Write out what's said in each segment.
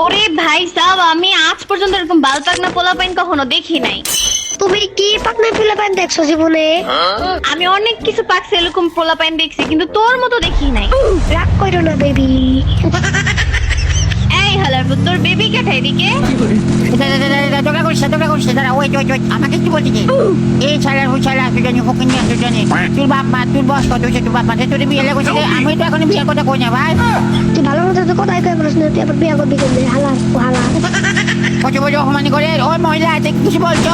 ওরে ভাই সাহেব, আমি আজ পর্যন্ত এরকম বাল পাকনা পোলাপাইন কখনো দেখি নাই। তুমি কি পাকনা পোলাপাইন দেখছো জীবনে? আমি অনেক কিছু পাকছে এরকম পোলাপাইন দেখছি, কিন্তু তোর মতো দেখি নাই। রাগ করো না বেবি। এই হালার পুত, তোর বেবি কাঠা এদিকে। আমাকে কি বলছিস? এই ছাড়া ওই ছাড়া দুজনে ফকিনি দুজনে তোর বাপ মা তোর বস কত হয়েছে, তোর বাপ মা তোর বিয়ে লেগেছে। আমি তো এখন বিয়ের কথা কই না ভাই। তুই ভালো মতো তো কোথায় কই বলিস না, তুই আবার বিয়া করবি কেন? হালা হালা কত বড় অপমানি করে ওই মহিলা আছে, কিছু বলছো?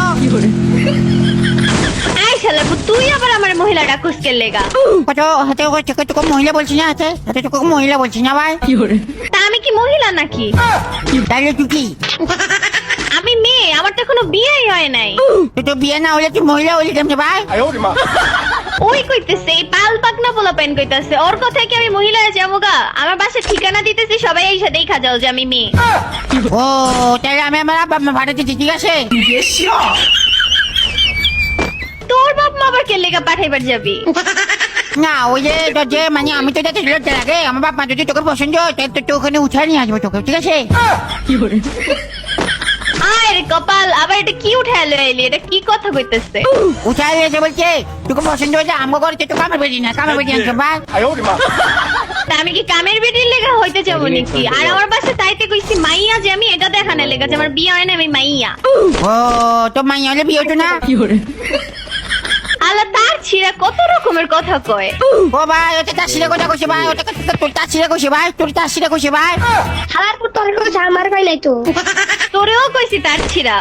এই শালার পুত, তুই আবার আমার মহিলা ডাকুস কে লেগা? কত হাতে তোকে মহিলা বলছি না, হাতে হাতে তোকে মহিলা বলছি না ভাই। তা আমি কি মহিলা নাকি? তাহলে তুই কি? আমি মেয়ে, আমার তো এখনো বিয়েই হয় নাই। তুই তো বিয়ে না হলে তুই মহিলা হলি কেমনে ভাই? ওই কইতেছে এই পাল পাকনা পোলাপাইন কইতাছে, ওর কথায় কি আমি মহিলা হয়ে যাবো গা? আমার বাসায় ঠিকানা দিতেছি, সবাই এসে দেখা যাও যে আমি মেয়ে। ও তাহলে আমি আমার বাপ মা ভাড়া দিচ্ছি, ঠিক আছে? তোর বাপ মা আবার কে লেগা পাঠাইবার যাবি? না ওই যে মানে আমি তো যাতে লজ্জা লাগে, আমার বাপ মা যদি তোকে পছন্দ তাহলে তো ওখানে উঠায় নিয়ে আসবো তোকে, ঠিক আছে? আরে কপাল, আবার এটা কি উঠায় লইলি? এটা কি কথা কইতেছে? উঠায় এসে বলছে তোকে পছন্দ হয়েছে, আমগো করে তো কামের বেরি না, কামের বেরি আনছো ভাই। তা আমি কি কামের বেটির লেগা হইতে যাবো নাকি? আর আমার বাসায় তাইতে কইছি মাইয়া, যে আমি এটা দেখানোর লেগা যে আমার বিয়ে হয় না, আমি মাইয়া। ও তো মাইয়া হলে বিয়ে হতো না? আল্লাহ, তার ছিড়া কত রকমের কথা কয়। ও ভাই ওটা তার সিরে কথা কইছে ভাই, ওটা তোর তার সিরে কইছে ভাই, তোর তার সিরে কইছে ভাই। হালার পর তোর কোনো ঝাল মার পাই নাই তো। তোরেও কইছি তার ছিড়া।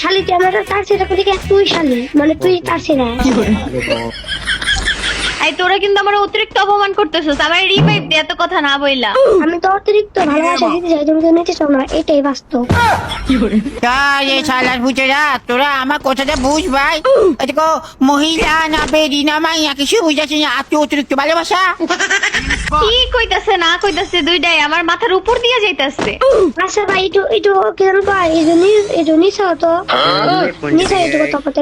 শালি তুই আমার তার ছেড়ে করি কে? তুই শালি মানে তুই তার ছেড়ে। এই তোরা কিন্তু আমার অতিরিক্ত অপমান করতেছস, আমার রিভাইভ দে, এত কথা না বইলা। আমি তো অতিরিক্ত ভালোবাসা দিতে চাই, তুমি তো নিতে চাও না, এটাই বাস্তব। তাই এই শালার ভুতেরা তোরা আমার কথাটা বুঝ ভাই। এদিকে মহিলা না বেরি না মাইয়া কিছু বুঝাচ্ছি না, আর তুই অতিরিক্ত ভালোবাসা। কি কইতাছে না কইতাছে দুইটাই আমার মাথার উপর দিয়ে যাইতাছে। আচ্ছা ভাই একটু কি জানো ভাই, এই জন্য নিশা হতো নিশা একটু কথা বলতে